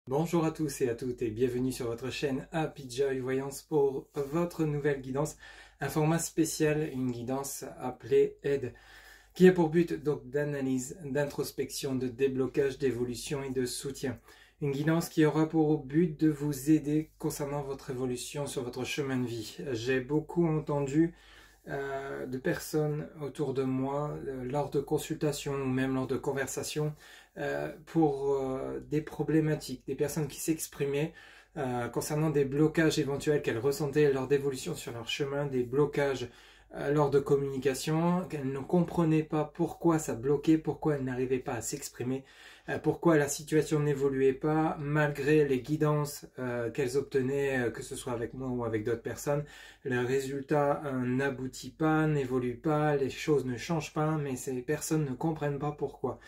Bonjour à tous et à toutes et bienvenue sur votre chaîne Happy Joy Voyance pour votre nouvelle guidance, un format spécial, une guidance appelée Aide, qui a pour but donc d'analyse, d'introspection, de déblocage, d'évolution et de soutien. Une guidance qui aura pour but de vous aider concernant votre évolution sur votre chemin de vie. J'ai beaucoup entendu de personnes autour de moi lors de consultations ou même lors de conversations pour des problématiques, des personnes qui s'exprimaient concernant des blocages éventuels qu'elles ressentaient lors d'évolution sur leur chemin, des blocages lors de communication, qu'elles ne comprenaient pas pourquoi ça bloquait, pourquoi elles n'arrivaient pas à s'exprimer, pourquoi la situation n'évoluait pas malgré les guidances qu'elles obtenaient, que ce soit avec moi ou avec d'autres personnes. Le résultat n'aboutit pas, n'évolue pas, les choses ne changent pas, mais ces personnes ne comprennent pas pourquoi.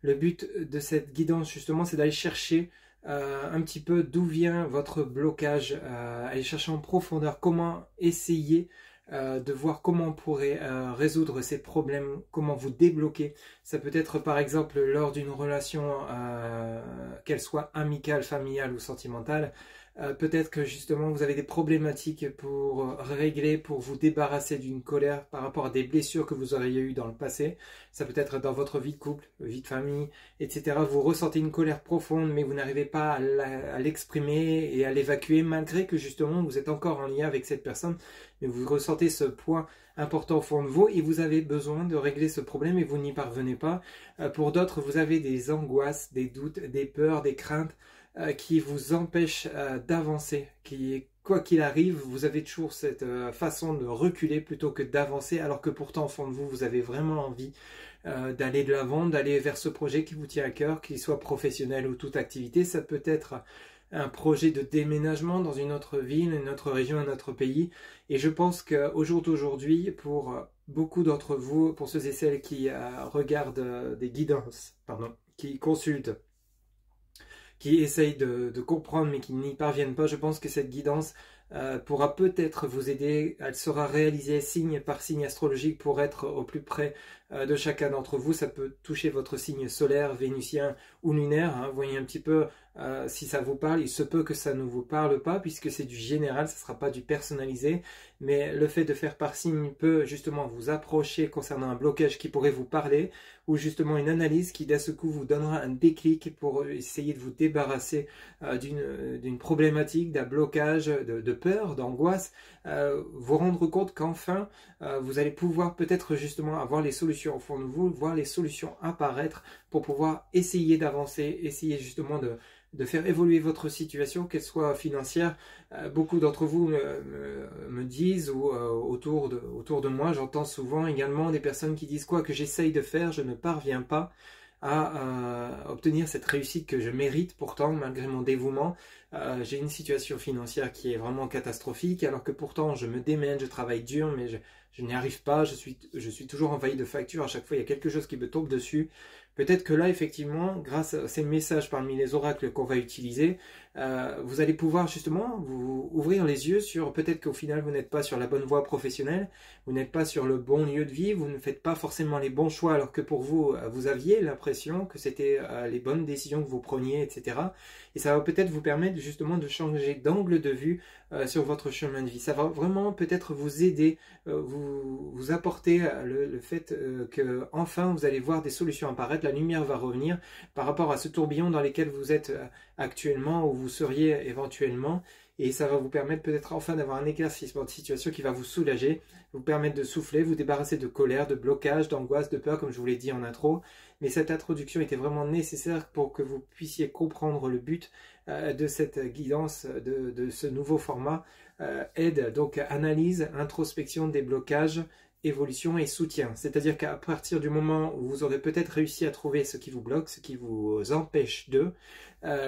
Le but de cette guidance justement, c'est d'aller chercher un petit peu d'où vient votre blocage, aller chercher en profondeur comment essayer de voir comment on pourrait résoudre ces problèmes, comment vous débloquer. Ça peut être par exemple lors d'une relation, qu'elle soit amicale, familiale ou sentimentale. Peut-être que justement vous avez des problématiques pour régler, pour vous débarrasser d'une colère par rapport à des blessures que vous auriez eues dans le passé. Ça peut être dans votre vie de couple, vie de famille, etc. Vous ressentez une colère profonde mais vous n'arrivez pas à l'exprimer et à l'évacuer malgré que justement vous êtes encore en lien avec cette personne. Mais vous ressentez ce point important au fond de vous et vous avez besoin de régler ce problème et vous n'y parvenez pas. Pour d'autres, vous avez des angoisses, des doutes, des peurs, des craintes qui vous empêchent d'avancer, qui, quoi qu'il arrive, vous avez toujours cette façon de reculer plutôt que d'avancer, alors que pourtant au fond de vous, vous avez vraiment envie d'aller de l'avant, d'aller vers ce projet qui vous tient à cœur, qu'il soit professionnel ou toute activité. Ça peut être un projet de déménagement dans une autre ville, une autre région, un autre pays. Et je pense qu'au jour d'aujourd'hui, pour beaucoup d'entre vous, pour ceux et celles qui regardent des guidances, qui consultent, qui essayent de comprendre mais qui n'y parviennent pas, je pense que cette guidance pourra peut-être vous aider. Elle sera réalisée signe par signe astrologique pour être au plus près de chacun d'entre vous. Ça peut toucher votre signe solaire, vénusien ou lunaire. Vous voyez un petit peu si ça vous parle. Il se peut que ça ne vous parle pas puisque c'est du général, ça ne sera pas du personnalisé. Mais le fait de faire par signe peut justement vous approcher concernant un blocage qui pourrait vous parler ou justement une analyse qui d'un seul coup vous donnera un déclic pour essayer de vous débarrasser d'une problématique, d'un blocage, de peur, d'angoisse, vous rendre compte qu'enfin vous allez pouvoir peut-être justement avoir les solutions au fond de vous, voir les solutions apparaître pour pouvoir essayer d'avancer, essayer justement de faire évoluer votre situation, qu'elle soit financière. Beaucoup d'entre vous me disent, ou autour de moi, j'entends souvent également des personnes qui disent quoi que j'essaye de faire, je ne parviens pas à obtenir cette réussite que je mérite pourtant malgré mon dévouement. J'ai une situation financière qui est vraiment catastrophique alors que pourtant je me démène, je travaille dur mais je n'y arrive pas, je suis toujours envahi de factures, à chaque fois il y a quelque chose qui me tombe dessus. Peut-être que là effectivement, grâce à ces messages parmi les oracles qu'on va utiliser, vous allez pouvoir justement vous ouvrir les yeux sur peut-être qu'au final vous n'êtes pas sur la bonne voie professionnelle, vous n'êtes pas sur le bon lieu de vie, vous ne faites pas forcément les bons choix alors que pour vous, vous aviez l'impression que c'était les bonnes décisions que vous preniez, etc. Et ça va peut-être vous permettre justement de changer d'angle de vue sur votre chemin de vie. Ça va vraiment peut-être vous aider, vous apporter le fait que enfin vous allez voir des solutions apparaître, la lumière va revenir par rapport à ce tourbillon dans lequel vous êtes actuellement ou vous seriez éventuellement. Et ça va vous permettre peut-être enfin d'avoir un éclaircissement de situation qui va vous soulager, vous permettre de souffler, vous débarrasser de colère, de blocage, d'angoisse, de peur, comme je vous l'ai dit en intro. Mais cette introduction était vraiment nécessaire pour que vous puissiez comprendre le but de cette guidance, de ce nouveau format aide, donc analyse, introspection, déblocage, évolution et soutien. C'est-à-dire qu'à partir du moment où vous aurez peut-être réussi à trouver ce qui vous bloque, ce qui vous empêche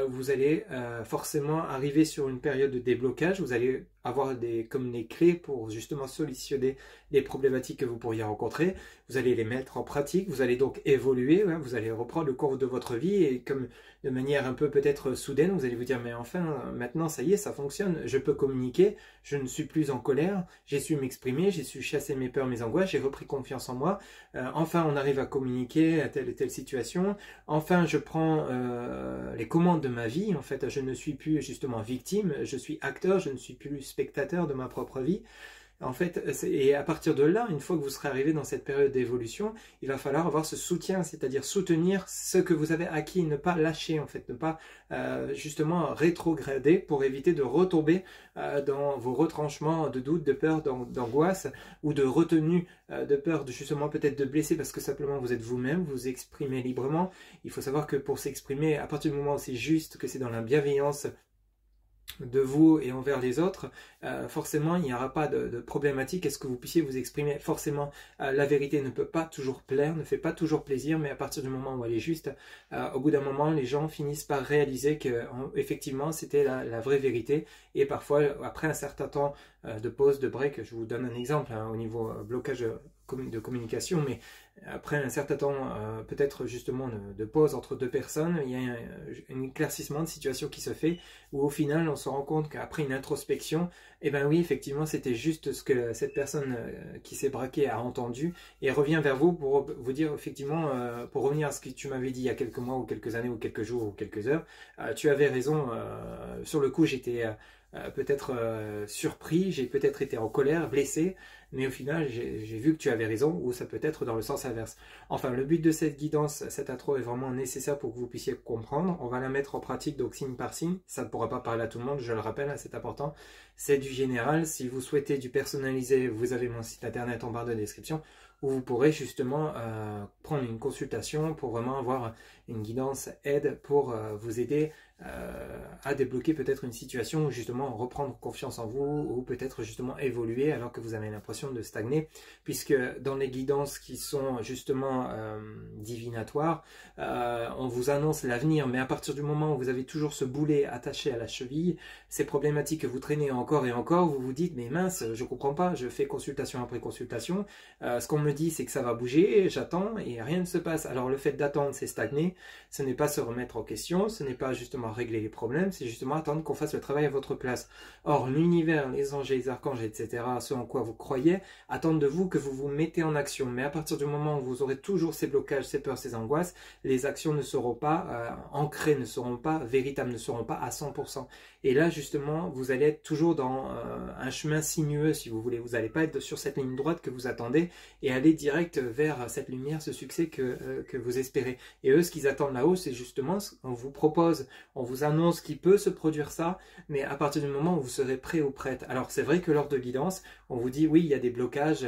vous allez forcément arriver sur une période de déblocage. Vous allez avoir comme des clés pour justement solutionner les problématiques que vous pourriez rencontrer. Vous allez les mettre en pratique, vous allez donc évoluer, vous allez reprendre le cours de votre vie et comme de manière un peu peut-être soudaine, vous allez vous dire mais enfin maintenant ça y est, ça fonctionne, je peux communiquer, je ne suis plus en colère, j'ai su m'exprimer, j'ai su chasser mes peurs, mes angoisses, j'ai repris confiance en moi, enfin on arrive à communiquer à telle et telle situation, enfin je prends les commandes moment de ma vie. En fait, je ne suis plus justement victime, je suis acteur, je ne suis plus spectateur de ma propre vie. En fait, et à partir de là, une fois que vous serez arrivé dans cette période d'évolution, il va falloir avoir ce soutien, c'est-à-dire soutenir ce que vous avez acquis, ne pas lâcher en fait, ne pas justement rétrograder pour éviter de retomber dans vos retranchements de doute, de peur, d'angoisse ou de retenue, de peur de justement peut-être de blesser parce que simplement vous êtes vous-même, vous exprimez librement. Il faut savoir que pour s'exprimer, à partir du moment où c'est juste, que c'est dans la bienveillance de vous et envers les autres, forcément il n'y aura pas de problématique à ce que vous puissiez vous exprimer. Forcément la vérité ne peut pas toujours plaire, ne fait pas toujours plaisir, mais à partir du moment où elle est juste, au bout d'un moment les gens finissent par réaliser que effectivement c'était la vraie vérité. Et parfois après un certain temps de pause, de break, je vous donne un exemple au niveau blocage de communication, mais après un certain temps, peut-être justement de pause entre deux personnes, il y a un éclaircissement de situation qui se fait, où au final on se rend compte qu'après une introspection, eh ben oui, effectivement c'était juste ce que cette personne qui s'est braquée a entendu, et revient vers vous pour vous dire effectivement, pour revenir à ce que tu m'avais dit il y a quelques mois ou quelques années ou quelques jours ou quelques heures, tu avais raison, sur le coup j'étais peut-être surpris, j'ai peut-être été en colère, blessé, mais au final j'ai vu que tu avais raison, ou ça peut être dans le sens inverse. Enfin, le but de cette guidance, cette intro est vraiment nécessaire pour que vous puissiez comprendre. On va la mettre en pratique, donc signe par signe. Ça ne pourra pas parler à tout le monde, je le rappelle, c'est important. C'est du général. Si vous souhaitez du personnalisé, vous avez mon site internet en barre de description, où vous pourrez justement prendre une consultation pour vraiment avoir une guidance aide pour vous aider à débloquer peut-être une situation où justement reprendre confiance en vous, ou peut-être justement évoluer alors que vous avez l'impression de stagner, puisque dans les guidances qui sont justement divinatoires, on vous annonce l'avenir, mais à partir du moment où vous avez toujours ce boulet attaché à la cheville, ces problématiques que vous traînez encore et encore, vous vous dites mais mince, je comprends pas, je fais consultation après consultation, ce qu'on me dit c'est que ça va bouger, j'attends et rien ne se passe. Alors le fait d'attendre, c'est stagner, ce n'est pas se remettre en question, ce n'est pas justement régler les problèmes, c'est justement attendre qu'on fasse le travail à votre place. Or l'univers, les anges, les archanges, etc., ce en quoi vous croyez, attendent de vous que vous vous mettez en action. Mais à partir du moment où vous aurez toujours ces blocages, ces peurs, ces angoisses, les actions ne seront pas ancrées, ne seront pas véritables, ne seront pas à 100%. Et là justement, vous allez être toujours dans un chemin sinueux, si vous voulez. Vous n'allez pas être sur cette ligne droite que vous attendez et aller direct vers cette lumière, ce succès que vous espérez. Et eux, ce qu'ils attendent là-haut, c'est justement, on vous propose, on vous annonce qu'il peut se produire ça, mais à partir du moment où vous serez prêt ou prête. Alors c'est vrai que lors de guidance, on vous dit oui, il y a des blocages,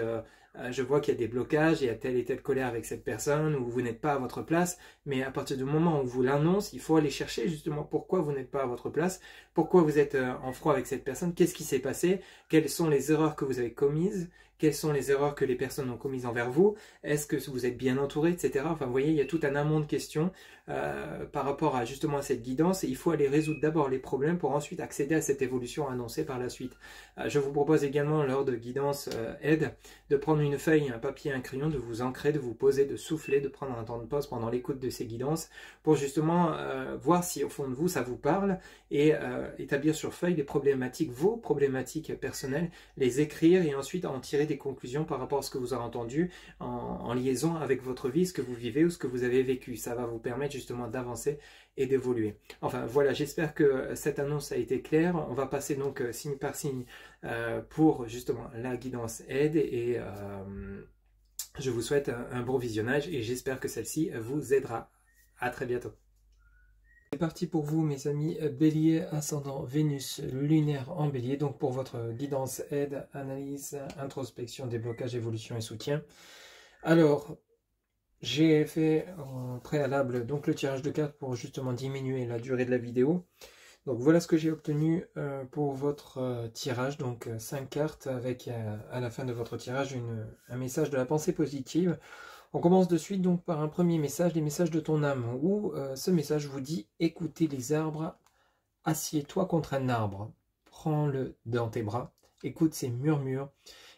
je vois qu'il y a des blocages, il y a telle et telle colère avec cette personne, ou vous n'êtes pas à votre place, mais à partir du moment où on vous l'annonce, il faut aller chercher justement pourquoi vous n'êtes pas à votre place, pourquoi vous êtes en froid avec cette personne, qu'est-ce qui s'est passé, quelles sont les erreurs que vous avez commises, quelles sont les erreurs que les personnes ont commises envers vous, est-ce que vous êtes bien entouré, etc. Enfin, vous voyez, il y a tout un amont de questions par rapport à justement à cette guidance, et il faut aller résoudre d'abord les problèmes pour ensuite accéder à cette évolution annoncée par la suite. Je vous propose également lors de guidance aide de prendre une feuille, un papier, un crayon, de vous ancrer, de vous poser, de souffler, de prendre un temps de pause pendant l'écoute de ces guidances pour justement voir si au fond de vous ça vous parle, et établir sur feuille les problématiques, vos problématiques personnelles, les écrire et ensuite en tirer des conclusions par rapport à ce que vous avez entendu en liaison avec votre vie, ce que vous vivez ou ce que vous avez vécu. Ça va vous permettre justement d'avancer et d'évoluer. Enfin voilà, j'espère que cette annonce a été claire. On va passer donc signe par signe pour justement la guidance aide, et je vous souhaite un bon visionnage et j'espère que celle-ci vous aidera. À très bientôt. C'est parti pour vous mes amis Bélier, ascendant Vénus, lunaire en Bélier, donc pour votre guidance aide, analyse, introspection, déblocage, évolution et soutien. Alors, j'ai fait en préalable donc le tirage de cartes pour justement diminuer la durée de la vidéo. Donc voilà ce que j'ai obtenu pour votre tirage, donc 5 cartes avec à la fin de votre tirage un message de la pensée positive. On commence de suite donc par un premier message, les messages de ton âme, où ce message vous dit « Écoutez les arbres, assieds-toi contre un arbre, prends-le dans tes bras, écoute ses murmures,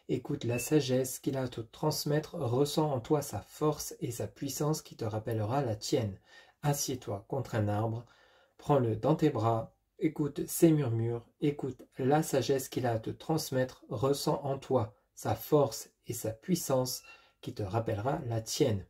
écoute la sagesse qu'il a à te transmettre, ressens en toi sa force et sa puissance qui te rappellera la tienne. Assieds-toi contre un arbre, prends-le dans tes bras, écoute ses murmures, écoute la sagesse qu'il a à te transmettre, ressens en toi sa force et sa puissance qui te rappellera la tienne. »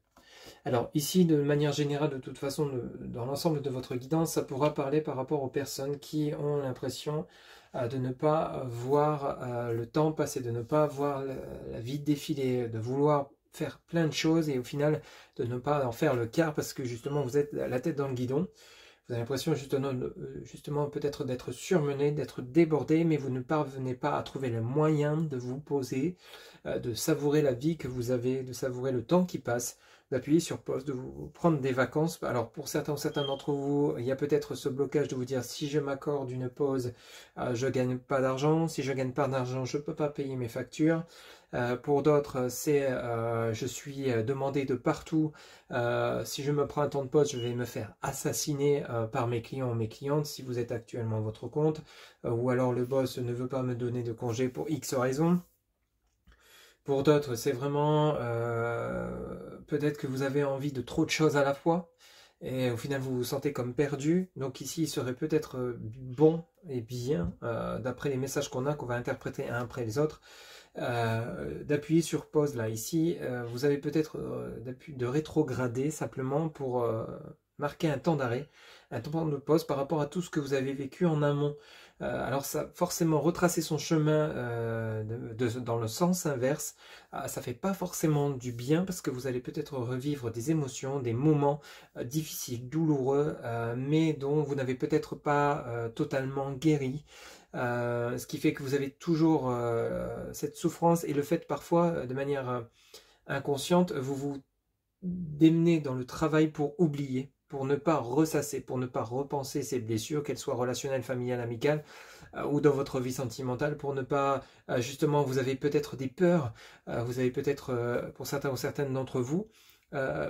Alors ici, de manière générale, de toute façon, dans l'ensemble de votre guidance, ça pourra parler par rapport aux personnes qui ont l'impression de ne pas voir le temps passer, de ne pas voir la vie défiler, de vouloir faire plein de choses et au final de ne pas en faire le quart parce que justement vous êtes la tête dans le guidon. Vous avez l'impression justement peut-être d'être surmené, d'être débordé, mais vous ne parvenez pas à trouver le moyen de vous poser, de savourer la vie que vous avez, de savourer le temps qui passe, d'appuyer sur pause, de vous prendre des vacances. Alors pour certains d'entre vous, il y a peut-être ce blocage de vous dire si je m'accorde une pause, je ne gagne pas d'argent, si je ne gagne pas d'argent, je ne peux pas payer mes factures. Pour d'autres, c'est je suis demandé de partout. Si je me prends un temps de pause, je vais me faire assassiner par mes clients ou mes clientes si vous êtes actuellement à votre compte. Ou alors le boss ne veut pas me donner de congé pour X raisons. Pour d'autres, c'est vraiment peut-être que vous avez envie de trop de choses à la fois. Et au final, vous vous sentez comme perdu. Donc ici, il serait peut-être bon et bien, d'après les messages qu'on va interpréter un après les autres, d'appuyer sur pause là. Ici, vous avez peut-être de rétrograder simplement pour marquer un temps d'arrêt, un temps de pause par rapport à tout ce que vous avez vécu en amont. Alors ça, forcément, retracer son chemin dans le sens inverse, ça fait pas forcément du bien parce que vous allez peut-être revivre des émotions, des moments difficiles, douloureux, mais dont vous n'avez peut-être pas totalement guéri. Ce qui fait que vous avez toujours cette souffrance et le fait parfois, de manière inconsciente, vous vous démenez dans le travail pour oublier, pour ne pas ressasser, pour ne pas repenser ces blessures, qu'elles soient relationnelles, familiales, amicales, ou dans votre vie sentimentale, pour ne pas, justement, vous avez peut-être des peurs, vous avez peut-être, pour certains ou certaines d'entre vous,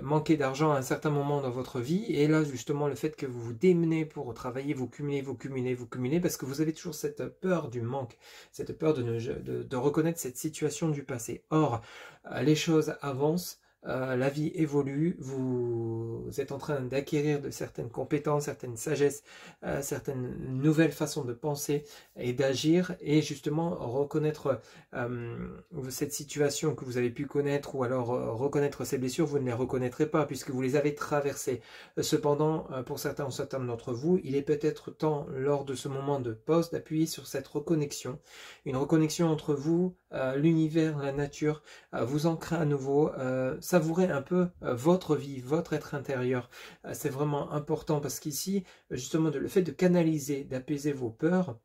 manquer d'argent à un certain moment dans votre vie, et là justement le fait que vous vous démenez pour travailler, vous cumulez, parce que vous avez toujours cette peur du manque, cette peur de reconnaître cette situation du passé. Or, les choses avancent, la vie évolue, vous êtes en train d'acquérir de certaines compétences, certaines sagesses, certaines nouvelles façons de penser et d'agir, et justement reconnaître cette situation que vous avez pu connaître, ou alors reconnaître ces blessures, vous ne les reconnaîtrez pas puisque vous les avez traversées. Cependant, pour certains ou certaines d'entre vous, il est peut-être temps, lors de ce moment de pause, d'appuyer sur cette reconnexion, une reconnexion entre vous, l'univers, la nature, vous ancrer à nouveau, savourer un peu votre vie, votre être intérieur. C'est vraiment important parce qu'ici, justement, le fait de canaliser, d'apaiser vos peurs,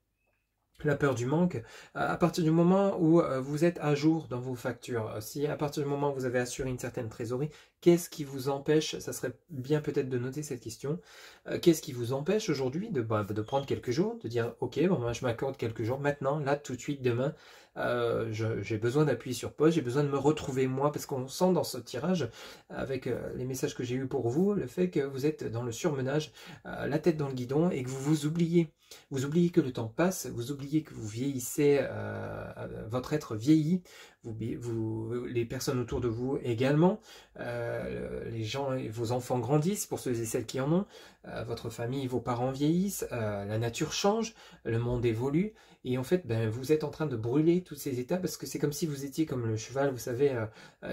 la peur du manque, à partir du moment où vous êtes à jour dans vos factures, si à partir du moment où vous avez assuré une certaine trésorerie, qu'est-ce qui vous empêche, ça serait bien peut-être de noter cette question, qu'est-ce qui vous empêche aujourd'hui de prendre quelques jours, de dire ok, bon, moi, je m'accorde quelques jours, maintenant, là, tout de suite, demain, j'ai besoin d'appuyer sur pause, j'ai besoin de me retrouver moi, parce qu'on sent dans ce tirage, avec les messages que j'ai eus pour vous, le fait que vous êtes dans le surmenage, la tête dans le guidon, et que vous vous oubliez. Vous oubliez que le temps passe, vous oubliez que vous vieillissez, votre être vieillit, les personnes autour de vous également, les gens, vos enfants grandissent, pour ceux et celles qui en ont, votre famille, vos parents vieillissent, la nature change, le monde évolue, et en fait, vous êtes en train de brûler tous ces états, parce que c'est comme si vous étiez comme le cheval, vous savez,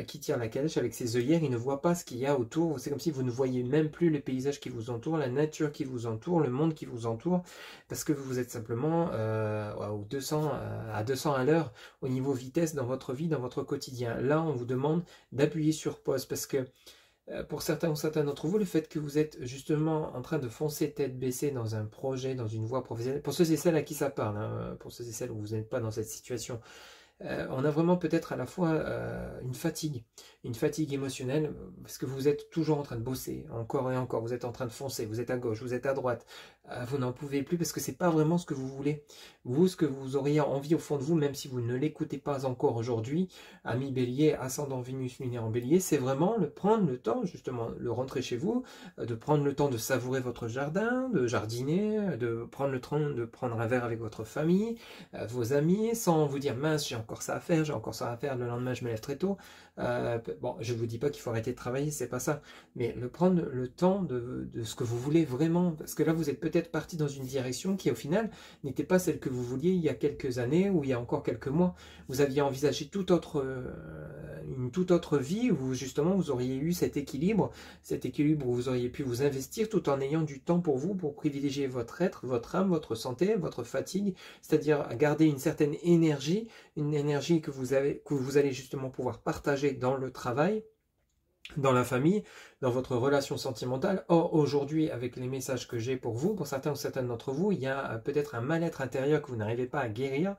qui tire la calèche avec ses œillères, il ne voit pas ce qu'il y a autour, c'est comme si vous ne voyez même plus les paysages qui vous entourent, la nature qui vous entoure, le monde qui vous entoure, parce que vous êtes simplement à 200 à l'heure au niveau vitesse dans votre vie, dans votre quotidien. Là, on vous demande d'appuyer sur pause, parce que pour certains ou certaines d'entre vous, le fait que vous êtes justement en train de foncer tête baissée dans un projet, dans une voie professionnelle, pour ceux et celles à qui ça parle, hein, pour ceux et celles où vous n'êtes pas dans cette situation, on a vraiment peut-être à la fois une fatigue émotionnelle, parce que vous êtes toujours en train de bosser, encore et encore, vous êtes en train de foncer, vous êtes à gauche, vous êtes à droite, vous n'en pouvez plus, parce que c'est pas vraiment ce que vous voulez. Vous, ce que vous auriez envie au fond de vous, même si vous ne l'écoutez pas encore aujourd'hui, ami Bélier, ascendant Vénus, lunaire en Bélier, c'est vraiment prendre le temps, justement, de rentrer chez vous, de prendre le temps de savourer votre jardin, de jardiner, de prendre le temps de prendre un verre avec votre famille, vos amis, sans vous dire mince, j'ai encore ça à faire, le lendemain je me lève très tôt. Bon, je vous dis pas qu'il faut arrêter de travailler, c'est pas ça, mais prendre le temps de ce que vous voulez vraiment, parce que là vous êtes peut-être peut-être parti dans une direction qui au final n'était pas celle que vous vouliez il y a quelques années ou il y a encore quelques mois. Vous aviez envisagé une toute autre vie où justement vous auriez eu cet équilibre où vous auriez pu vous investir tout en ayant du temps pour vous, pour privilégier votre être, votre âme, votre santé, votre fatigue, c'est-à-dire garder une certaine énergie, une énergie que vous allez justement pouvoir partager dans le travail, dans la famille, dans votre relation sentimentale. Or, aujourd'hui, avec les messages que j'ai pour vous, pour certains ou certaines d'entre vous, il y a peut-être un mal-être intérieur que vous n'arrivez pas à guérir,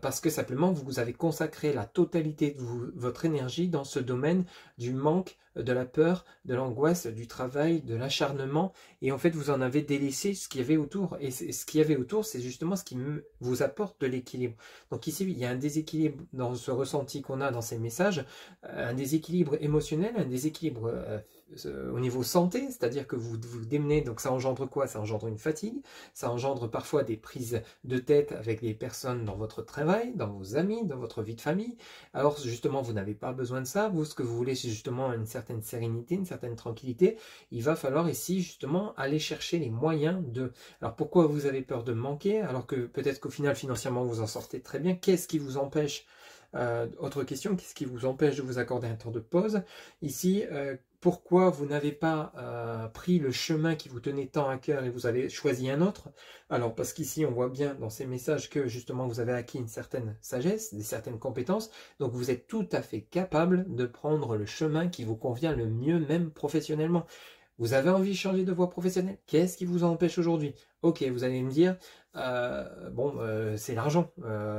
parce que simplement vous avez consacré la totalité de votre énergie dans ce domaine du manque, de la peur, de l'angoisse, du travail, de l'acharnement, et en fait vous en avez délaissé ce qu'il y avait autour, et ce qu'il y avait autour c'est justement ce qui vous apporte de l'équilibre. Donc ici il y a un déséquilibre dans ce ressenti qu'on a dans ces messages, un déséquilibre émotionnel, un déséquilibre au niveau santé, c'est-à-dire que vous démenez, donc ça engendre quoi? Ça engendre une fatigue, ça engendre parfois des prises de tête avec des personnes dans votre travail, dans vos amis, dans votre vie de famille. Alors justement, vous n'avez pas besoin de ça, vous ce que vous voulez c'est justement une certaine sérénité, une certaine tranquillité. Il va falloir ici justement aller chercher les moyens de... Alors pourquoi vous avez peur de manquer alors que peut-être qu'au final financièrement vous en sortez très bien? Qu'est-ce qui vous empêche autre question, qu'est-ce qui vous empêche de vous accorder un temps de pause? Ici, pourquoi vous n'avez pas pris le chemin qui vous tenait tant à cœur et vous avez choisi un autre? Alors parce qu'ici on voit bien dans ces messages que justement vous avez acquis une certaine sagesse, des certaines compétences, donc vous êtes tout à fait capable de prendre le chemin qui vous convient le mieux, même professionnellement. Vous avez envie de changer de voie professionnelle? Qu'est-ce qui vous en empêche aujourd'hui? Ok, vous allez me dire, c'est l'argent.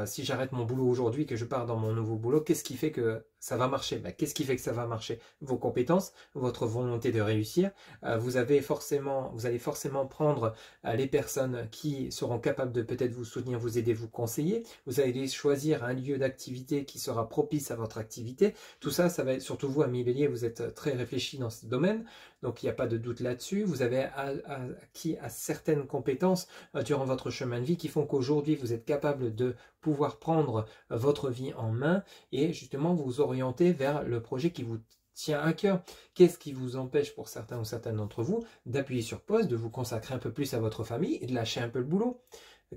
Si j'arrête mon boulot aujourd'hui, que je pars dans mon nouveau boulot, qu'est-ce qui fait que ça va marcher? Qu'est-ce qui fait que ça va marcher? Vos compétences, votre volonté de réussir. Vous allez forcément prendre les personnes qui seront capables de peut-être vous soutenir, vous aider, vous conseiller. Vous allez choisir un lieu d'activité qui sera propice à votre activité. Tout ça, ça va être surtout vous, ami Bélier, vous êtes très réfléchi dans ce domaine, donc il n'y a pas de doute là-dessus. Vous avez acquis à certaines compétences durant votre chemin de vie qui font qu'aujourd'hui vous êtes capable de pouvoir prendre votre vie en main et justement vous orienter vers le projet qui vous tient à cœur. Qu'est-ce qui vous empêche pour certains ou certaines d'entre vous d'appuyer sur pause, de vous consacrer un peu plus à votre famille et de lâcher un peu le boulot?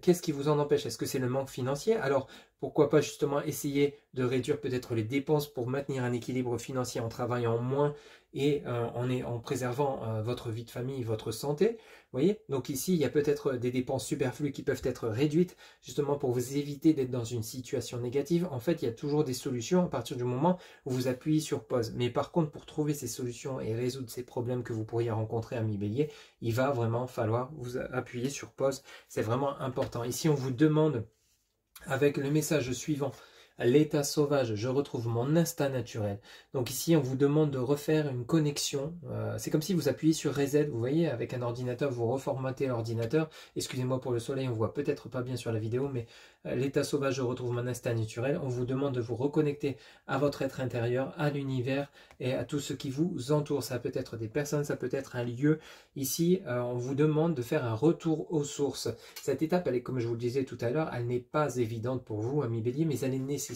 Qu'est-ce qui vous en empêche? Est-ce que c'est le manque financier? Alors, pourquoi pas justement essayer de réduire peut-être les dépenses pour maintenir un équilibre financier en travaillant moins et en préservant votre vie de famille, votre santé. Vous voyez? Donc ici, il y a peut-être des dépenses superflues qui peuvent être réduites justement pour vous éviter d'être dans une situation négative. En fait, il y a toujours des solutions à partir du moment où vous appuyez sur pause. Mais par contre, pour trouver ces solutions et résoudre ces problèmes que vous pourriez rencontrer, ami Bélier, il va vraiment falloir vous appuyer sur pause. C'est vraiment important. Ici, on vous demande, avec le message suivant, l'état sauvage, je retrouve mon instinct naturel. Donc ici, on vous demande de refaire une connexion. C'est comme si vous appuyez sur Reset, vous voyez, avec un ordinateur, vous reformatez l'ordinateur. Excusez-moi pour le soleil, on voit peut-être pas bien sur la vidéo, mais l'état sauvage, je retrouve mon instinct naturel. On vous demande de vous reconnecter à votre être intérieur, à l'univers et à tout ce qui vous entoure. Ça peut être des personnes, ça peut être un lieu. Ici, on vous demande de faire un retour aux sources. Cette étape, elle est, comme je vous le disais tout à l'heure, elle n'est pas évidente pour vous, ami Bélier, mais elle est nécessaire.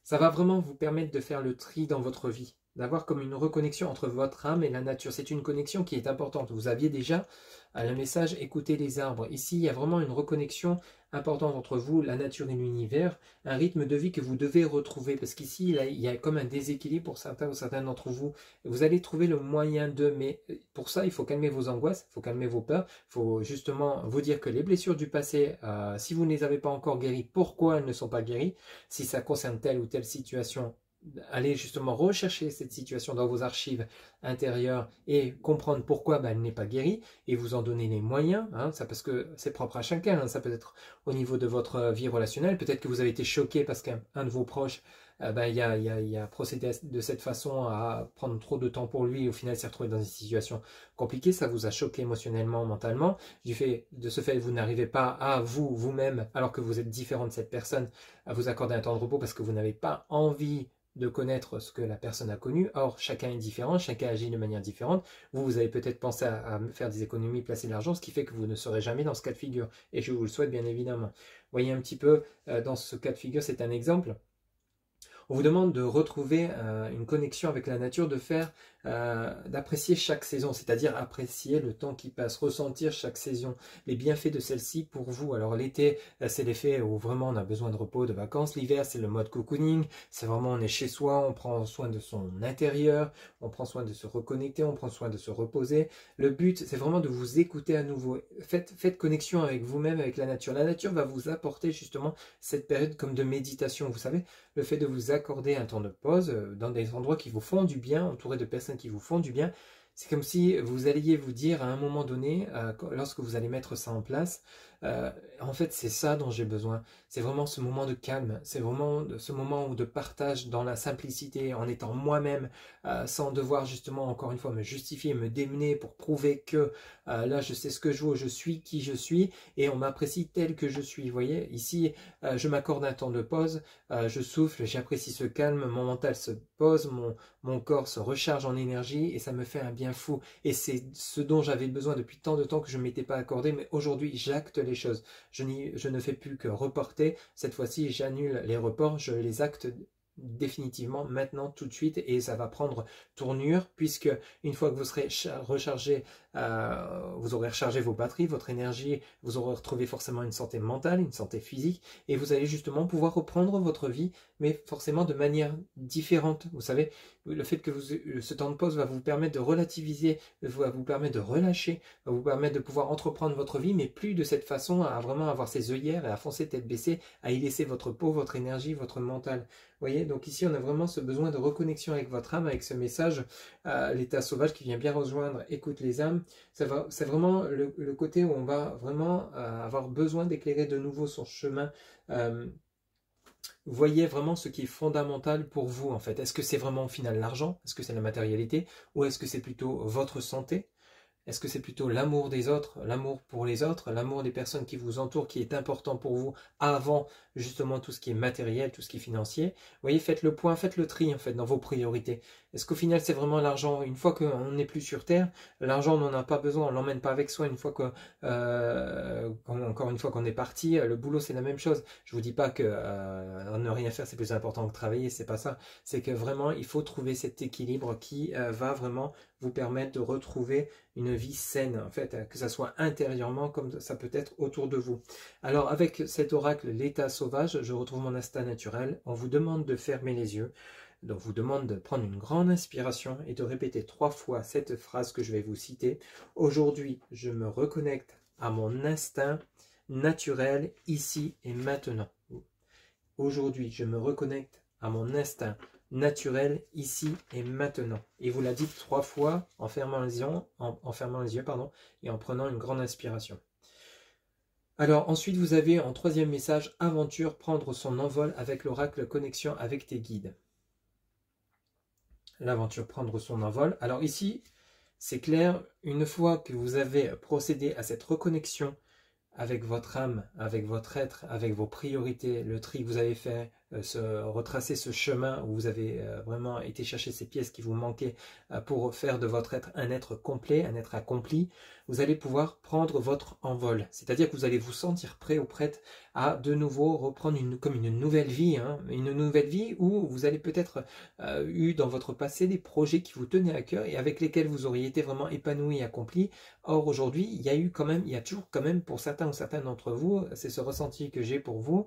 Ça va vraiment vous permettre de faire le tri dans votre vie, d'avoir comme une reconnexion entre votre âme et la nature. C'est une connexion qui est importante. Vous aviez déjà le message « Écoutez les arbres ». Ici, il y a vraiment une reconnexion importante entre vous, la nature et l'univers, un rythme de vie que vous devez retrouver, parce qu'ici, il y a comme un déséquilibre pour certains ou certaines d'entre vous. Vous allez trouver le moyen de, mais pour ça, il faut calmer vos angoisses, il faut calmer vos peurs, il faut justement vous dire que les blessures du passé, si vous ne les avez pas encore guéries, pourquoi elles ne sont pas guéries? Si ça concerne telle ou telle situation, allez justement rechercher cette situation dans vos archives intérieures et comprendre pourquoi elle n'est pas guérie et vous en donner les moyens, ça parce que c'est propre à chacun, ça peut être au niveau de votre vie relationnelle, peut-être que vous avez été choqué parce qu'un de vos proches il a procédé de cette façon à prendre trop de temps pour lui et au final s'est retrouvé dans une situation compliquée, ça vous a choqué émotionnellement, mentalement, de ce fait vous n'arrivez pas à vous-même, alors que vous êtes différent de cette personne, à vous accorder un temps de repos parce que vous n'avez pas envie de connaître ce que la personne a connu. Or, chacun est différent, chacun agit de manière différente. Vous avez peut-être pensé à faire des économies, placer de l'argent, ce qui fait que vous ne serez jamais dans ce cas de figure. Et je vous le souhaite bien évidemment. Vous voyez un petit peu, dans ce cas de figure, c'est un exemple. On vous demande de retrouver une connexion avec la nature, de faire d'apprécier chaque saison, c'est-à-dire apprécier le temps qui passe, ressentir chaque saison, les bienfaits de celle-ci pour vous. Alors l'été, c'est l'effet où vraiment on a besoin de repos, de vacances. L'hiver, c'est le mode cocooning, c'est vraiment on est chez soi, on prend soin de son intérieur, on prend soin de se reconnecter, on prend soin de se reposer. Le but, c'est vraiment de vous écouter à nouveau. Faites connexion avec vous-même, avec la nature. La nature va vous apporter justement cette période comme de méditation. Vous savez, le fait de vous accorder un temps de pause dans des endroits qui vous font du bien, entouré de personnes qui vous font du bien, c'est comme si vous alliez vous dire à un moment donné, lorsque vous allez mettre ça en place, en fait c'est ça dont j'ai besoin. C'est vraiment ce moment de calme, c'est vraiment ce moment de partage dans la simplicité, en étant moi-même, sans devoir justement encore une fois me justifier, me démener pour prouver que là je sais ce que je vaux, je suis qui je suis et on m'apprécie tel que je suis. Vous voyez, ici je m'accorde un temps de pause, je souffle, j'apprécie ce calme, mon mental se pose, mon corps se recharge en énergie et ça me fait un bien fou. Et c'est ce dont j'avais besoin depuis tant de temps que je ne m'étais pas accordé, mais aujourd'hui j'acte les choses. Je ne fais plus que reporter. Cette fois-ci, j'annule les reports, je les acte définitivement maintenant tout de suite et ça va prendre tournure puisque une fois que vous serez rechargé, vous aurez rechargé vos batteries, votre énergie, vous aurez retrouvé forcément une santé mentale, une santé physique et vous allez justement pouvoir reprendre votre vie mais forcément de manière différente. Vous savez, le fait que ce temps de pause va vous permettre de relativiser, va vous permettre de relâcher, va vous permettre de pouvoir entreprendre votre vie mais plus de cette façon à vraiment avoir ses œillères et à foncer tête baissée, à y laisser votre peau, votre énergie, votre mental. Vous voyez, donc ici on a vraiment ce besoin de reconnexion avec votre âme, avec ce message, l'état sauvage qui vient bien rejoindre, écoute les âmes. C'est vraiment le côté où on va vraiment avoir besoin d'éclairer de nouveau son chemin. Voyez vraiment ce qui est fondamental pour vous en fait. Est-ce que c'est vraiment au final l'argent? Est-ce que c'est la matérialité? Ou est-ce que c'est plutôt votre santé? Est-ce que c'est plutôt l'amour des autres, l'amour pour les autres, l'amour des personnes qui vous entourent qui est important pour vous avant justement tout ce qui est matériel, tout ce qui est financier? Vous voyez, faites le point, faites le tri en fait dans vos priorités. Est-ce qu'au final c'est vraiment l'argent? Une fois qu'on n'est plus sur Terre, l'argent on n'en a pas besoin, on l'emmène pas avec soi. Une fois que, encore une fois qu'on est parti, le boulot c'est la même chose. Je vous dis pas que ne rien faire c'est plus important que travailler, c'est pas ça. C'est que vraiment il faut trouver cet équilibre qui va vraiment vous permettre de retrouver une vie saine, en fait, que ça soit intérieurement comme ça peut être autour de vous. Alors avec cet oracle, l'état sauvage, je retrouve mon instinct naturel. On vous demande de fermer les yeux. Donc, on vous demande de prendre une grande inspiration et de répéter 3 fois cette phrase que je vais vous citer. Aujourd'hui, je me reconnecte à mon instinct naturel ici et maintenant. Aujourd'hui, je me reconnecte à mon instinct naturel ici et maintenant. Et vous la dites 3 fois en fermant les yeux, et en prenant une grande inspiration. Alors ensuite, vous avez en 3e message, aventure, prendre son envol avec l'oracle, connexion avec tes guides. L'aventure, prendre son envol. Alors ici, c'est clair, une fois que vous avez procédé à cette reconnexion avec votre âme, avec votre être, avec vos priorités, le tri que vous avez fait, retracer ce chemin où vous avez vraiment été chercher ces pièces qui vous manquaient pour faire de votre être un être complet, un être accompli, vous allez pouvoir prendre votre envol. C'est-à-dire que vous allez vous sentir prêt ou prête à de nouveau reprendre comme une nouvelle vie, hein, une nouvelle vie où vous allez peut-être eu dans votre passé des projets qui vous tenaient à cœur et avec lesquels vous auriez été vraiment épanoui et accompli. Or aujourd'hui, il y a toujours quand même pour certains ou certaines d'entre vous, c'est ce ressenti que j'ai pour vous,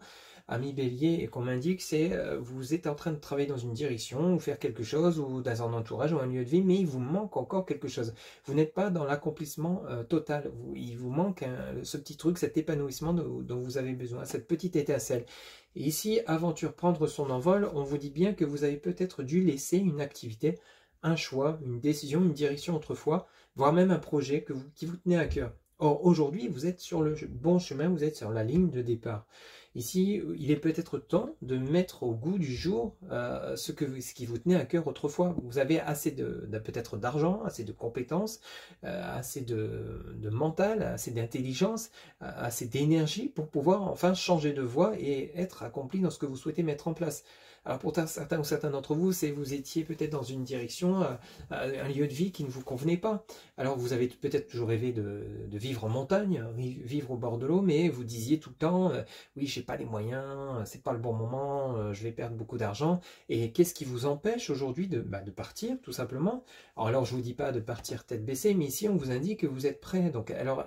ami Bélier, et qu'on m'indique, c'est vous êtes en train de travailler dans une direction, ou faire quelque chose, ou dans un entourage, ou un lieu de vie, mais il vous manque encore quelque chose. Vous n'êtes pas dans l'accomplissement total. Il vous manque ce petit truc, cet épanouissement dont vous avez besoin, cette petite étincelle. Et ici, aventure, prendre son envol, on vous dit bien que vous avez peut-être dû laisser une activité, un choix, une décision, une direction autrefois, voire même un projet qui vous tenait à cœur. Or, aujourd'hui, vous êtes sur le bon chemin, vous êtes sur la ligne de départ. Ici, il est peut-être temps de mettre au goût du jour ce qui vous tenait à cœur autrefois. Vous avez assez peut-être d'argent, assez de compétences, assez de mental, assez d'intelligence, assez d'énergie pour pouvoir enfin changer de voie et être accompli dans ce que vous souhaitez mettre en place. Alors pour certains ou certains d'entre vous, vous étiez peut-être dans une direction, un lieu de vie qui ne vous convenait pas. Alors vous avez peut-être toujours rêvé de vivre en montagne, vivre au bord de l'eau, mais vous disiez tout le temps, oui j'ai pas les moyens, c'est pas le bon moment, je vais perdre beaucoup d'argent. Et qu'est-ce qui vous empêche aujourd'hui de partir, tout simplement? Alors je vous dis pas de partir tête baissée, mais ici on vous indique que vous êtes prêt. Donc alors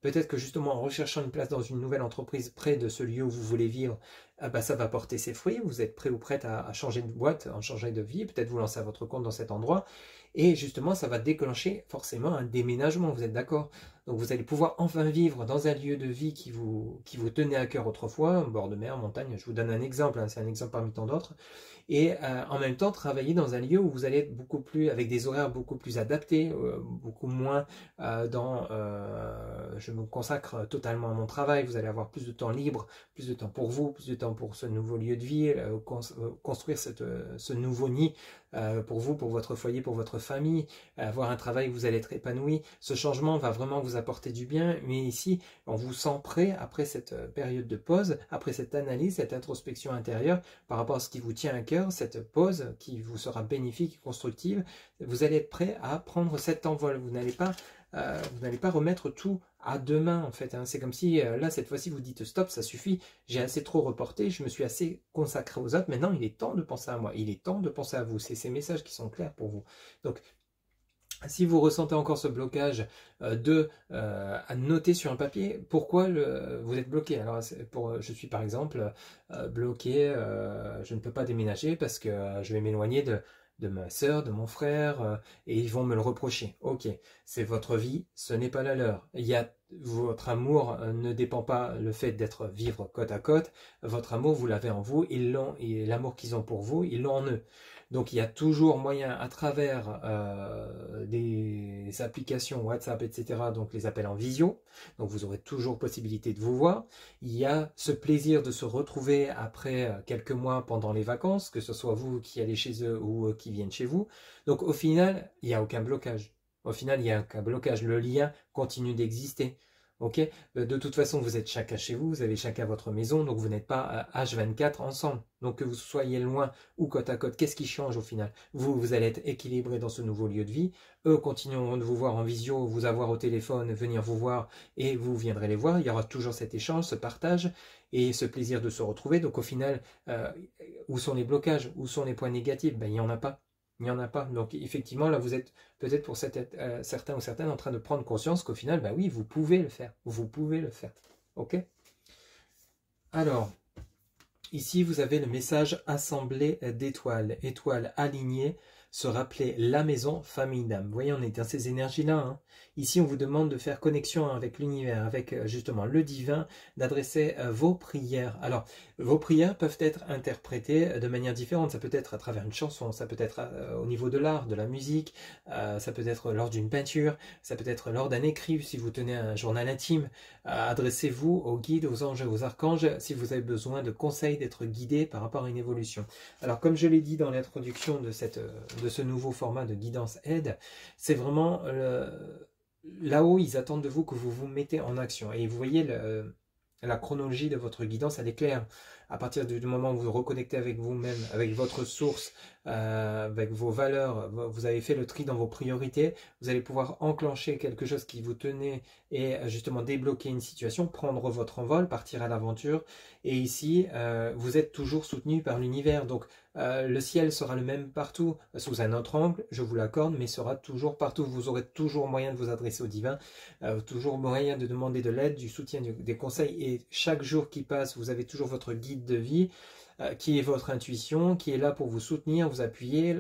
peut-être que justement en recherchant une place dans une nouvelle entreprise près de ce lieu où vous voulez vivre, ça va porter ses fruits. Vous êtes prêt ou prête à changer de boîte, à changer de vie, peut-être vous lancer à votre compte dans cet endroit. Et justement, ça va déclencher forcément un déménagement, vous êtes d'accord? Donc vous allez pouvoir enfin vivre dans un lieu de vie qui vous tenait à cœur autrefois, bord de mer, montagne. Je vous donne un exemple, hein, c'est un exemple parmi tant d'autres. Et en même temps travailler dans un lieu où vous allez être beaucoup plus, avec des horaires beaucoup plus adaptés, beaucoup moins je me consacre totalement à mon travail, vous allez avoir plus de temps libre, plus de temps pour vous, plus de temps pour ce nouveau lieu de vie, construire ce nouveau nid pour vous, pour votre foyer, pour votre famille, avoir un travail où vous allez être épanoui. Ce changement va vraiment vous apporter du bien, mais ici, on vous sent prêt après cette période de pause, après cette analyse, cette introspection intérieure par rapport à ce qui vous tient à cœur, cette pause qui vous sera bénéfique et constructive. Vous allez être prêt à prendre cet envol. Vous n'allez pas remettre tout à demain en fait, hein. C'est comme si là cette fois-ci vous dites stop, ça suffit, j'ai assez trop reporté, je me suis assez consacré aux autres, maintenant il est temps de penser à moi, il est temps de penser à vous. C'est ces messages qui sont clairs pour vous. Donc si vous ressentez encore ce blocage à noter sur un papier pourquoi vous êtes bloqué. Alors je suis par exemple bloqué, je ne peux pas déménager parce que je vais m'éloigner de ma sœur, de mon frère, et ils vont me le reprocher. Ok, c'est votre vie, ce n'est pas la leur. Votre amour ne dépend pas le fait d'être vivre côte à côte. Votre amour, vous l'avez en vous, ils l'ont, et l'amour qu'ils ont pour vous, ils l'ont en eux. Donc il y a toujours moyen à travers des applications WhatsApp, etc., donc les appels en visio, donc vous aurez toujours possibilité de vous voir. Il y a ce plaisir de se retrouver après quelques mois pendant les vacances, que ce soit vous qui allez chez eux ou qui viennent chez vous. Donc au final, il n'y a aucun blocage. Au final, il n'y a aucun blocage. Le lien continue d'exister. Ok, de toute façon, vous êtes chacun chez vous, vous avez chacun votre maison, donc vous n'êtes pas H24 ensemble. Donc que vous soyez loin ou côte à côte, qu'est-ce qui change au final? Vous allez être équilibré dans ce nouveau lieu de vie. Eux continueront de vous voir en visio, vous avoir au téléphone, venir vous voir et vous viendrez les voir. Il y aura toujours cet échange, ce partage et ce plaisir de se retrouver. Donc au final, où sont les blocages? Où sont les points négatifs? Ben, il n'y en a pas. Il n'y en a pas. Donc effectivement, là, vous êtes peut-être pour certains ou certaines en train de prendre conscience qu'au final, bah oui, vous pouvez le faire. Vous pouvez le faire. Ok? Alors, ici, vous avez le message assemblée d'étoiles. Étoiles alignées, se rappeler la maison, famille d'âme. Vous voyez, on est dans ces énergies-là. Hein. Ici, on vous demande de faire connexion avec l'univers, avec justement le divin, d'adresser vos prières. Alors, vos prières peuvent être interprétées de manière différente. Ça peut être à travers une chanson, ça peut être au niveau de l'art, de la musique, ça peut être lors d'une peinture, ça peut être lors d'un écrit, si vous tenez un journal intime. Adressez-vous aux guides, aux anges et aux archanges si vous avez besoin de conseils, d'être guidé par rapport à une évolution. Alors, comme je l'ai dit dans l'introduction de ce nouveau format de guidance aide, c'est vraiment là-haut, ils attendent de vous que vous vous mettez en action. Et vous voyez, la chronologie de votre guidance, elle est claire. À partir du moment où vous vous reconnectez avec vous-même, avec votre source, avec vos valeurs, vous avez fait le tri dans vos priorités, vous allez pouvoir enclencher quelque chose qui vous tenait et justement débloquer une situation, prendre votre envol, partir à l'aventure. Et ici, vous êtes toujours soutenu par l'univers. Donc, le ciel sera le même partout, sous un autre angle, je vous l'accorde, mais sera toujours partout. Vous aurez toujours moyen de vous adresser au divin, toujours moyen de demander de l'aide, du soutien, des conseils. Et chaque jour qui passe, vous avez toujours votre guide de vie, qui est votre intuition, qui est là pour vous soutenir, vous appuyer.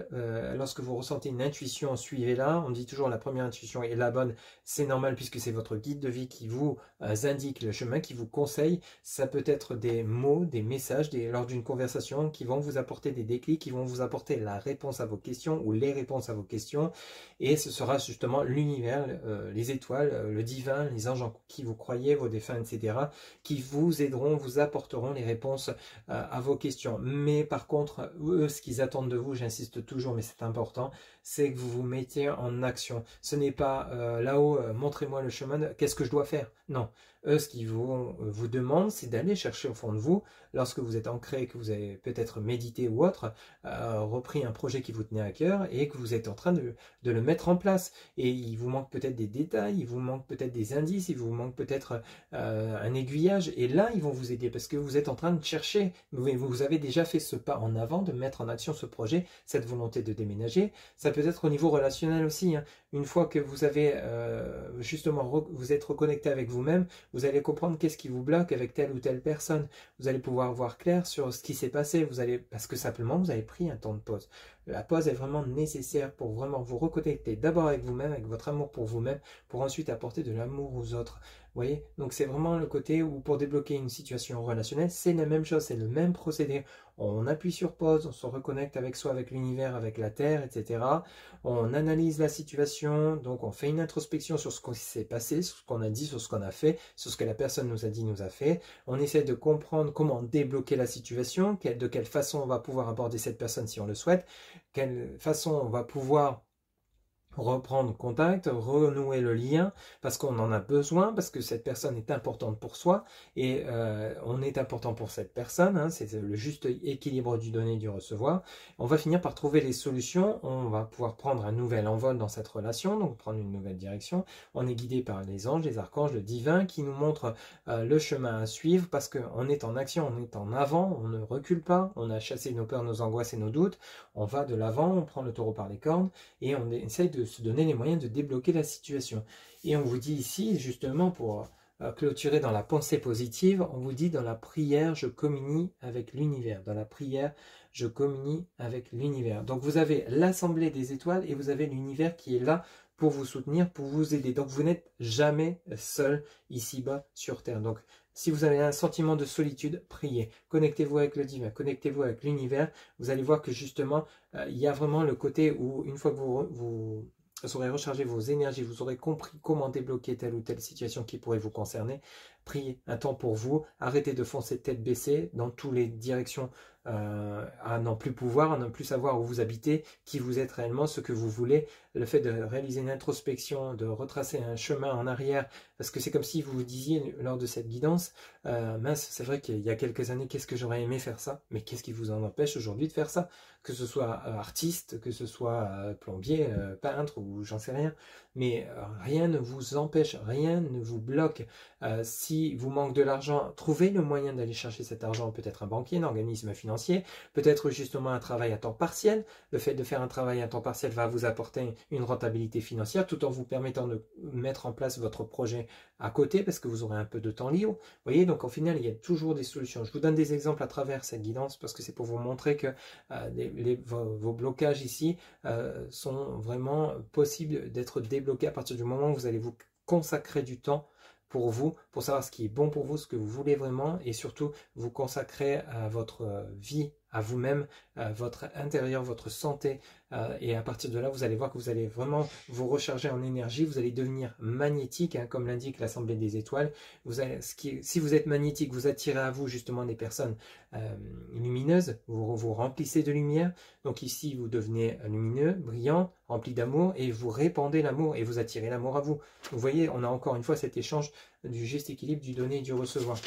Lorsque vous ressentez une intuition, suivez-la. On dit toujours la première intuition est la bonne, c'est normal puisque c'est votre guide de vie qui vous indique le chemin, qui vous conseille. Ça peut être des mots, des messages, lors d'une conversation qui vont vous apporter des déclics, qui vont vous apporter la réponse à vos questions ou les réponses à vos questions. Et ce sera justement l'univers, les étoiles, le divin, les anges en qui vous croyez, vos défunts, etc., qui vous aideront, vous apporteront les réponses à vos questions. Mais par contre, eux, ce qu'ils attendent de vous, j'insiste toujours, mais c'est important, c'est que vous vous mettiez en action. Ce n'est pas là-haut, montrez-moi le chemin, qu'est-ce que je dois faire? Non, Eux, ce qu'ils vous demandent, c'est d'aller chercher au fond de vous, lorsque vous êtes ancré, que vous avez peut-être médité ou autre, repris un projet qui vous tenait à cœur et que vous êtes en train de le mettre en place. Et il vous manque peut-être des détails, il vous manque peut-être des indices, il vous manque peut-être un aiguillage. Et là, ils vont vous aider parce que vous êtes en train de chercher, vous avez déjà fait ce pas en avant de mettre en action ce projet, cette volonté de déménager. Ça peut être au niveau relationnel aussi, hein. Une fois que vous avez justement, vous êtes reconnecté avec vous-même, vous allez comprendre qu'est-ce qui vous bloque avec telle ou telle personne. Vous allez pouvoir voir clair sur ce qui s'est passé. Parce que simplement, vous avez pris un temps de pause. La pause est vraiment nécessaire pour vraiment vous reconnecter d'abord avec vous-même, avec votre amour pour vous-même, pour ensuite apporter de l'amour aux autres. Vous voyez? Donc c'est vraiment le côté où pour débloquer une situation relationnelle, c'est la même chose, c'est le même procédé. On appuie sur pause, on se reconnecte avec soi, avec l'univers, avec la terre, etc. On analyse la situation, donc on fait une introspection sur ce qui s'est passé, sur ce qu'on a dit, sur ce qu'on a fait, sur ce que la personne nous a dit, nous a fait. On essaie de comprendre comment débloquer la situation, de quelle façon on va pouvoir aborder cette personne si on le souhaite, quelle façon on va pouvoir reprendre contact, renouer le lien, parce qu'on en a besoin, parce que cette personne est importante pour soi, et on est important pour cette personne, hein, c'est le juste équilibre du donner et du recevoir. On va finir par trouver les solutions, on va pouvoir prendre un nouvel envol dans cette relation, donc prendre une nouvelle direction. On est guidé par les anges, les archanges, le divin, qui nous montre le chemin à suivre, parce qu'on est en action, on est en avant, on ne recule pas, on a chassé nos peurs, nos angoisses et nos doutes, on va de l'avant, on prend le taureau par les cornes, et on essaye de se donner les moyens de débloquer la situation. Et on vous dit ici, justement, pour clôturer dans la pensée positive, on vous dit dans la prière, je communie avec l'univers. Dans la prière, je communie avec l'univers. Donc vous avez l'assemblée des étoiles et vous avez l'univers qui est là pour vous soutenir, pour vous aider. Donc vous n'êtes jamais seul ici-bas sur Terre. Donc si vous avez un sentiment de solitude, priez. Connectez-vous avec le divin, connectez-vous avec l'univers. Vous allez voir que justement, il y a vraiment le côté où une fois que vous aurez rechargé vos énergies, vous aurez compris comment débloquer telle ou telle situation qui pourrait vous concerner. Priez un temps pour vous, arrêtez de foncer tête baissée dans toutes les directions à n'en plus pouvoir, à ne plus savoir où vous habitez, qui vous êtes réellement, ce que vous voulez. Le fait de réaliser une introspection, de retracer un chemin en arrière, parce que c'est comme si vous vous disiez lors de cette guidance, mince, c'est vrai qu'il y a quelques années, qu'est-ce que j'aurais aimé faire ça, mais qu'est-ce qui vous en empêche aujourd'hui de faire ça? Que ce soit artiste, que ce soit plombier, peintre ou j'en sais rien, mais rien ne vous empêche, rien ne vous bloque. Si vous manque de l'argent, trouvez le moyen d'aller chercher cet argent, peut-être un banquier, un organisme financier, peut-être justement un travail à temps partiel. Le fait de faire un travail à temps partiel va vous apporter une rentabilité financière tout en vous permettant de mettre en place votre projet à côté parce que vous aurez un peu de temps libre. Vous voyez, donc au final, il y a toujours des solutions. Je vous donne des exemples à travers cette guidance parce que c'est pour vous montrer que vos blocages ici sont vraiment possibles d'être débloqués à partir du moment où vous allez vous consacrer du temps pour vous, pour savoir ce qui est bon pour vous, ce que vous voulez vraiment, et surtout vous consacrer à votre vie, à vous-même, votre intérieur, votre santé, et à partir de là, vous allez voir que vous allez vraiment vous recharger en énergie, vous allez devenir magnétique, hein, comme l'indique l'Assemblée des étoiles. Si vous êtes magnétique, vous attirez à vous justement des personnes lumineuses, vous remplissez de lumière, donc ici vous devenez lumineux, brillant, rempli d'amour, et vous répandez l'amour, et vous attirez l'amour à vous. Vous voyez, on a encore une fois cet échange du juste équilibre du donner et du recevoir.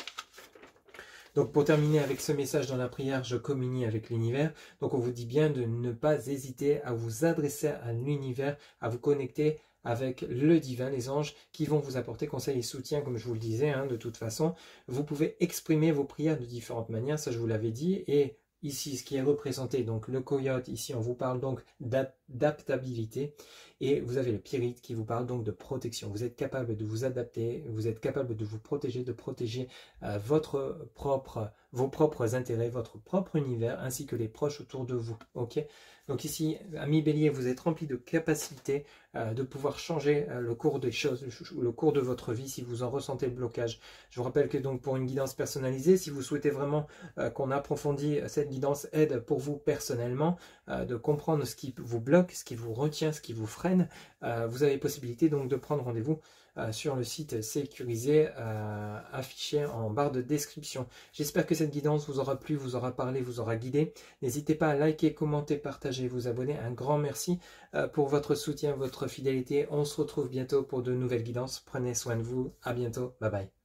Donc pour terminer avec ce message dans la prière, je communie avec l'univers. Donc on vous dit bien de ne pas hésiter à vous adresser à l'univers, à vous connecter avec le divin, les anges qui vont vous apporter conseil et soutien, comme je vous le disais, hein, de toute façon. Vous pouvez exprimer vos prières de différentes manières, ça je vous l'avais dit, et ici, ce qui est représenté, donc le coyote, ici on vous parle donc d'adaptabilité, et vous avez le pyrite qui vous parle donc de protection. Vous êtes capable de vous adapter, vous êtes capable de vous protéger, de protéger vos propres intérêts, votre propre univers, ainsi que les proches autour de vous. Ok? Donc ici, ami Bélier, vous êtes rempli de capacité de pouvoir changer le cours des choses, le cours de votre vie si vous en ressentez le blocage. Je vous rappelle que donc pour une guidance personnalisée, si vous souhaitez vraiment qu'on approfondisse cette guidance aide pour vous personnellement, de comprendre ce qui vous bloque, ce qui vous retient, ce qui vous freine, vous avez possibilité donc de prendre rendez-vous sur le site sécurisé affiché en barre de description. J'espère que cette guidance vous aura plu, vous aura parlé, vous aura guidé. N'hésitez pas à liker, commenter, partager, vous abonner. Un grand merci pour votre soutien, votre fidélité. On se retrouve bientôt pour de nouvelles guidances. Prenez soin de vous. À bientôt. Bye bye.